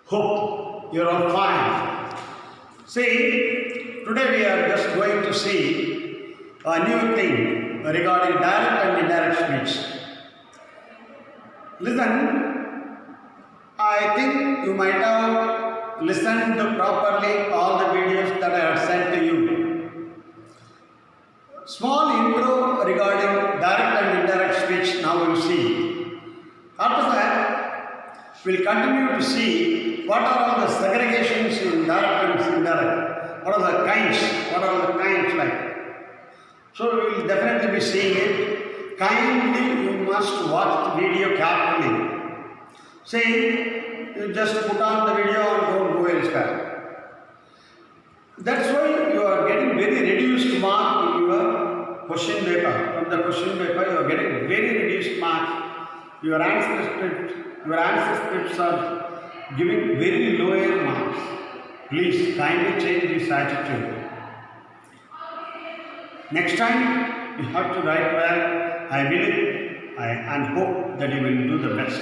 Hope you are fine. See, today we are just going to see a new thing regarding direct and indirect speech. Listen, I think you might have listened properly all the videos that I have sent to you. Small intro regarding direct and indirect speech now we will see. After that, we will continue to see what are all the segregations in direct and indirect. What are the kinds like. So we will definitely be seeing it. Kindly you must watch the video carefully. See, you just put on the video and don't go elsewhere. That's why you are getting very reduced mark in your question paper. From the question paper you are getting very reduced mark. Your answer scripts are giving very lower marks. Please kindly change this attitude. Next time you have to write well. I believe and hope that you will do the best.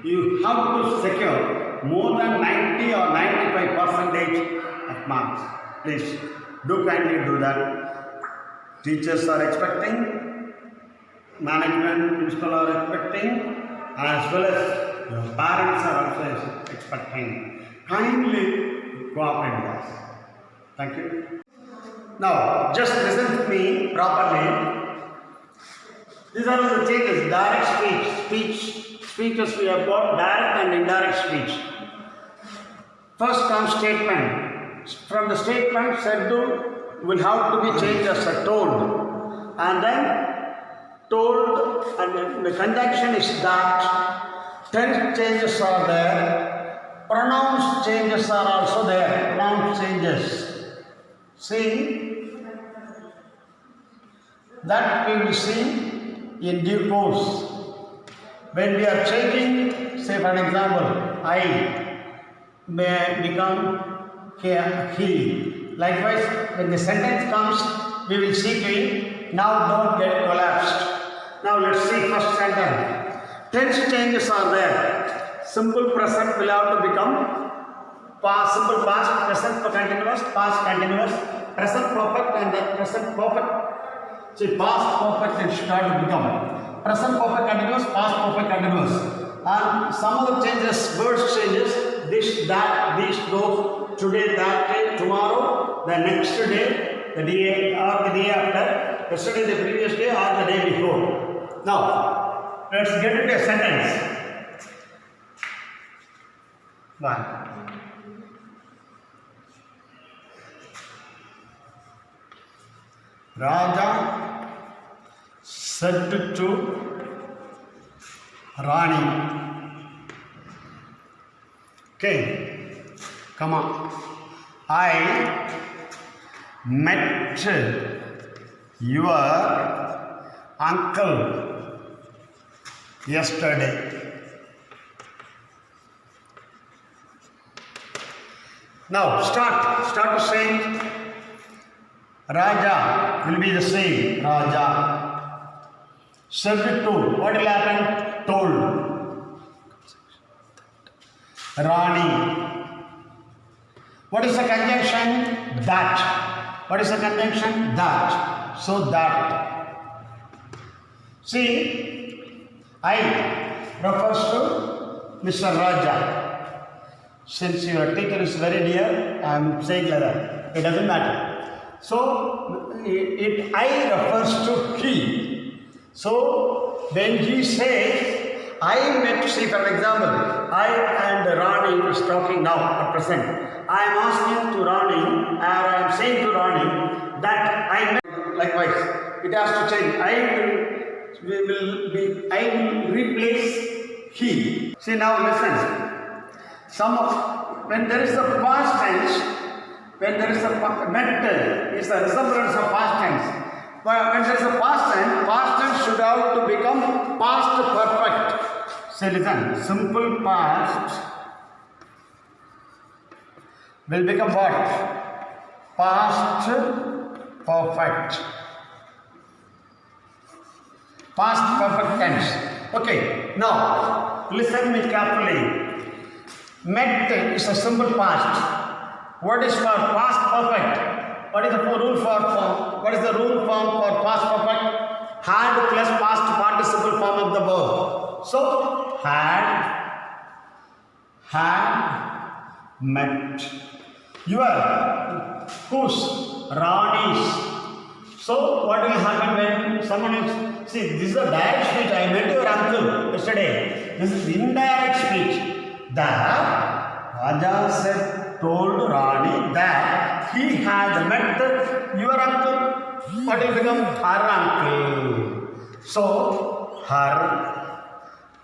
You have to secure more than 90 or 95% of marks. Please do kindly do that. Teachers are expecting, management, principal are expecting, as well as your parents are also expecting. Kindly cooperate with us. Thank you. Now, just listen to me properly. These are the changes. Direct speeches we have got direct and indirect speech. First comes statement. From the statement, said to will have to be changed as a told. And then told, and the conjunction is that. Tense changes are there. Pronouns changes are also there. Pronoun changes. See, that we will see in due course. When we are changing, say for an example, I may become he. Likewise, when the sentence comes, we will see to it. Now don't get collapsed. Now let's see first sentence. Tense changes are there. Simple present will have to become past, simple past, present continuous, past continuous, present perfect and then present perfect. See, past perfect should have to become present perfect continuous, past perfect continuous. And some of the changes, words changes, this, that, this, those, today, that day, tomorrow, the next day, the day or the day after, yesterday, the previous day or the day before. Now, let's get into a sentence. One. Raja said to Rani, okay, come on. I met your uncle yesterday. Now start to saying Raja will be the same. Raja said to, what will happen? Told. Rani. What is the conjunction? That. What is the conjunction? That. So that. See, I refers to Mr. Raja. Since your teacher is very dear, I am saying like that. It doesn't matter. So, I refers to he. So, when he says, I met, see for example, I and Rani is talking now at present. I am asking to Rani, or I am saying to Rani that I met, likewise, it has to change. I will replace he. See now listen. When there is a past tense, when there is a met is a resemblance of past tense. But when there is a past tense should have to become past perfect. Say listen, simple past will become what? Past perfect. Past perfect tense. Okay, now listen me carefully. Met is a simple past. What is for past perfect? What is the rule for form? What is the rule form for past perfect? Had plus past participle form of the verb. So had met. Your whose Rani's. So what will happen when someone is, see, this is a direct speech. I met your uncle yesterday. This is indirect speech. That Raja said, told Rani that he had met your uncle. What will become her uncle? So her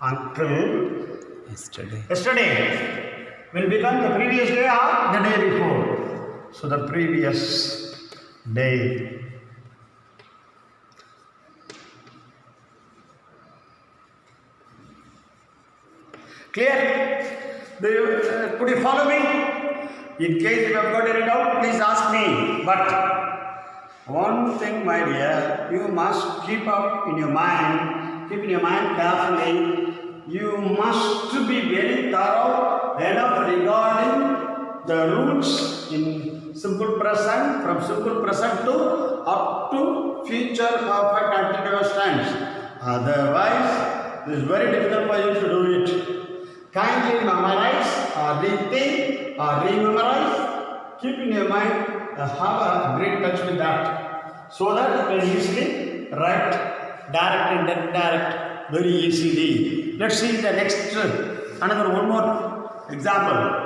uncle yesterday will become the previous day or the day before. So the previous day. Clear? Could you follow me? In case you have got any doubt, please ask me. But one thing, my dear, you must keep in your mind carefully. You must be very thorough enough regarding the roots in simple present, from simple present to up to future perfect continuous tense. Otherwise, it is very difficult for you to do it. Kindly memorize or rethink or rememorize. Keep in your mind, have a great touch with that, so that you can easily write direct and indirect very easily. Let's see the next, another one more example.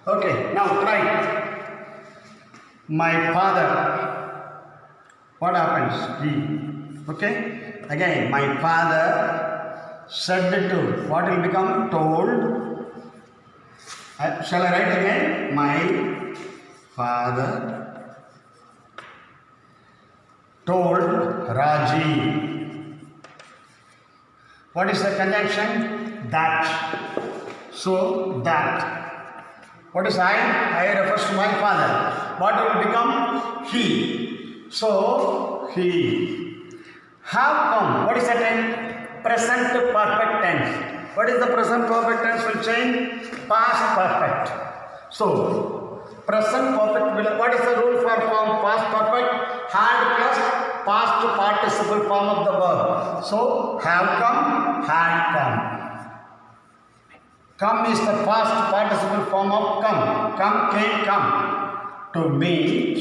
Okay, now try. My father. What happens? Okay. Again, my father said to. What will become? Told. Shall I write again? My father told Raji. What is the conjunction? That. So that. What is I? I refers to my father. What will become? He. So, he. Have come. What is that in? Present perfect tense. What is the present perfect tense will change? Past perfect. So, present perfect will, what is the rule for form? Past perfect. Had plus past participle form of the verb. So, have come, had come. Come is the past participle form of come. Come, came, come. To meet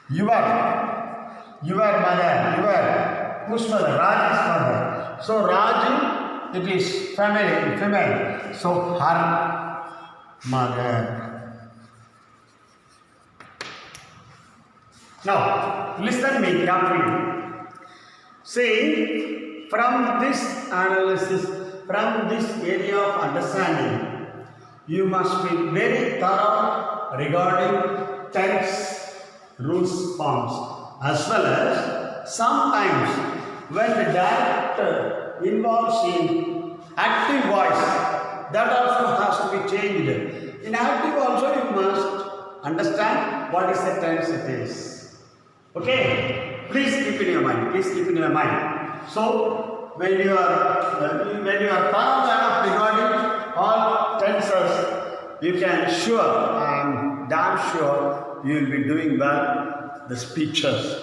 your mother, whose mother? Raji's mother. So Raji, it is female. So her mother. Now, listen me carefully. See, from this analysis, from this area of understanding, you must be very thorough regarding tense, rules, forms, as well as sometimes when the director involves in active voice, that also has to be changed. In active also you must understand what is the tense it is. Okay? Please keep in your mind. So, when you are thorough enough regarding all tenses, you can I am damn sure you will be doing well the speeches,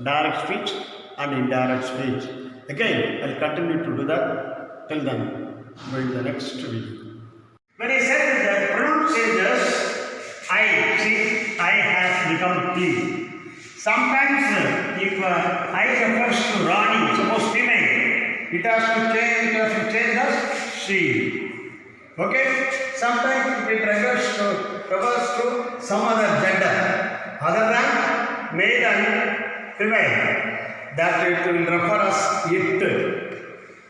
direct speech and indirect speech. Again, I will continue to do that. Till then, going to the next video. When I said that pronoun changes, I has become T. Sometimes if I refers to Rani, suppose female, it has to change as she. Okay? Sometimes it refers to some other gender other than male and female, that it will refer as it.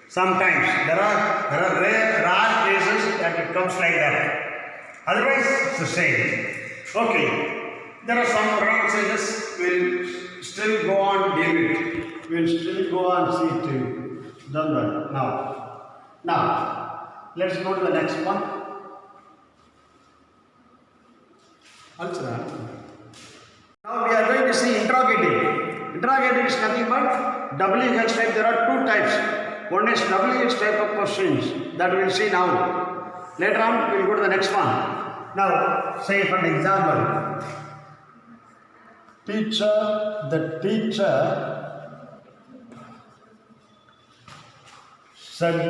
Sometimes there are rare cases that it comes like that. Otherwise, it's the same. Okay, there are some pronunciations. We'll still go on deal it. We'll still go on see it. Done that now. Let's go to the next one. Now we are going to see interrogative. Interrogative is nothing but WH type. There are two types. One is WH type of questions that we will see now. Later on, we will go to the next one. Now, say for an example, the teacher said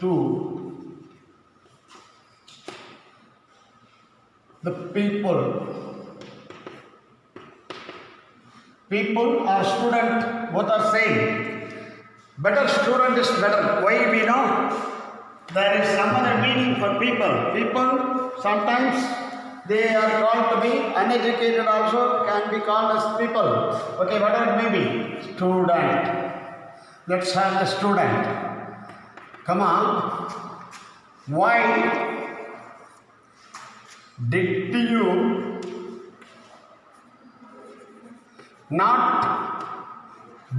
to the people or student, both are same. Better student is better. Why we know? There is some other meaning for people. People, sometimes they are called to be uneducated also, can be called as people. Okay, whatever it may be. Student. Let's have the student. Come on. Why did you not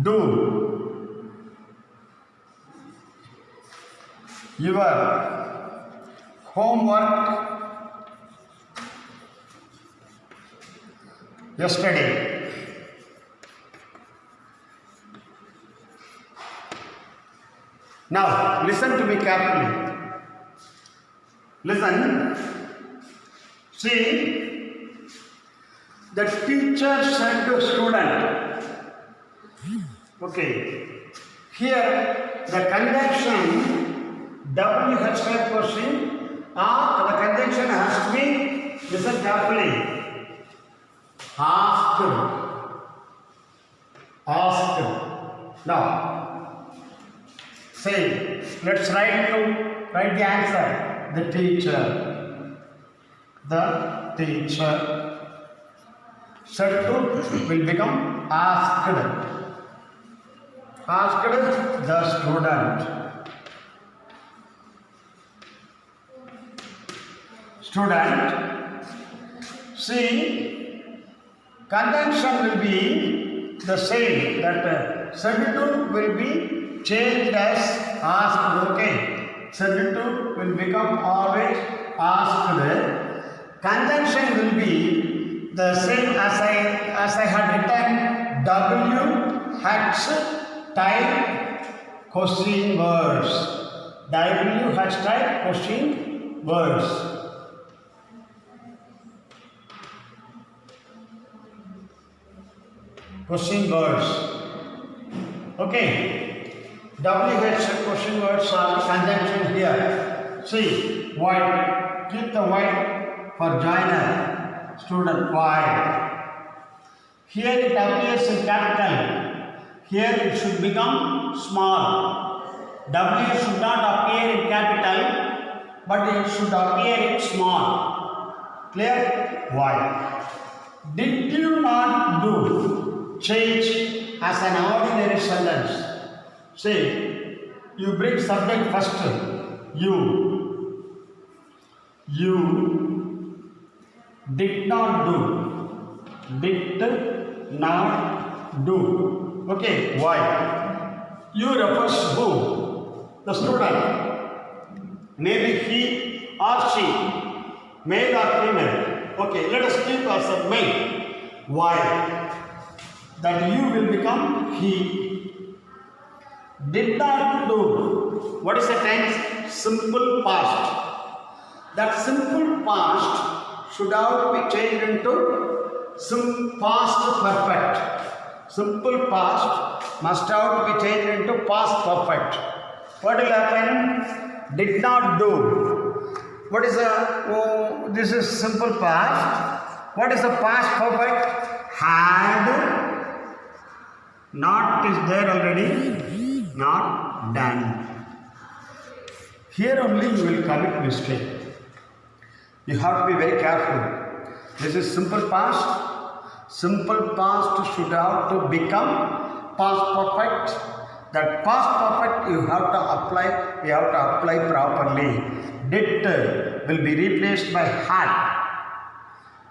do your homework yesterday? Now, listen to me carefully. Listen. See, the teacher said to student, okay, here the conjunction WH type question, the conjunction has to be, listen carefully, asked. Now, say, let's write the answer. The teacher said to will become asked. Asked the student. Student. See, conjunction will be the same. That said to will be changed as asked. Okay. Said to will become always asked. Conjunction will be the same as I had written WH type question words. WH type question words. Question words. Okay. WH question words are conjunction here. See, white. Keep the white for joiner, student Y. Here it appears in capital. Here it should become small. W should not appear in capital, but it should appear in small. Clear? Y. Did you not do? Change as an ordinary sentence. Say, you bring subject first. You did not do. Did not do. Okay, why? You refers who? The student. Maybe he or she. Male or female. Okay, let us keep as a male. Why? That you will become he. Did not do. What is the tense? Simple past. That simple past should have to be changed into past perfect. Simple past must have to be changed into past perfect. What will happen? Did not do. What is this is simple past. What is the past perfect? Had. Not is there already. Not done. Here only you will commit mistake. You have to be very careful. This is simple past. Simple past should have to become past perfect. That past perfect you have to apply properly. Did will be replaced by had.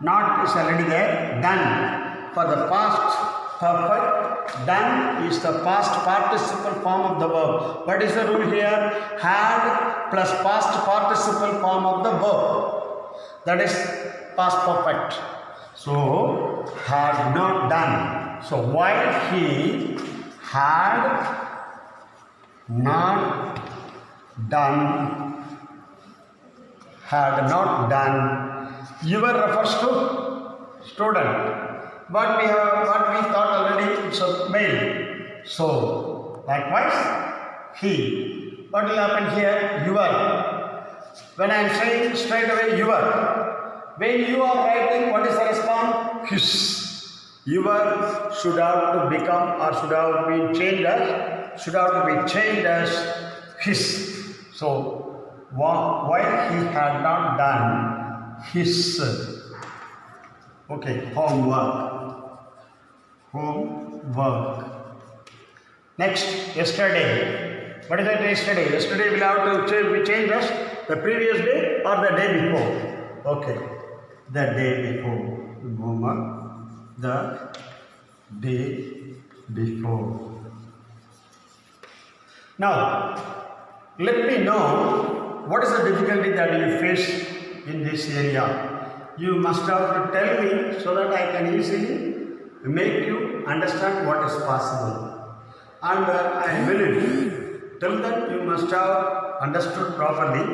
Not is already there. Done. For the past perfect, done is the past participle form of the verb. What is the rule here? Had plus past participle form of the verb. That is past perfect. So, had not done. So, while he had not done, your refers to student. What we thought already, it's a male. So, likewise, he. What will happen here? Your. When I am saying straight away your. When you are writing, what is the response? His. Your should have to become or should have to be changed as his. So, while he had not done his homework. Next, yesterday. What is that yesterday? Yesterday will have to change as the previous day or the day before. Okay, the day before. The day before. Now, let me know what is the difficulty that you face in this area. You must have to tell me so that I can easily make you understand what is possible. And I believe till that you must have understood properly.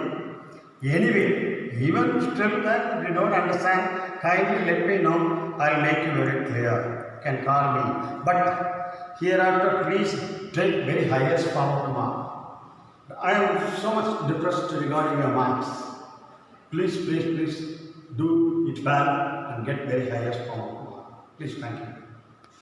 Anyway, even still that you don't understand, kindly let me know. I'll make you very clear. You can call me. But hereafter, please take very highest form of the mark. I am so much depressed regarding your marks. Please do it well and get very highest form of the mark. Please, thank you.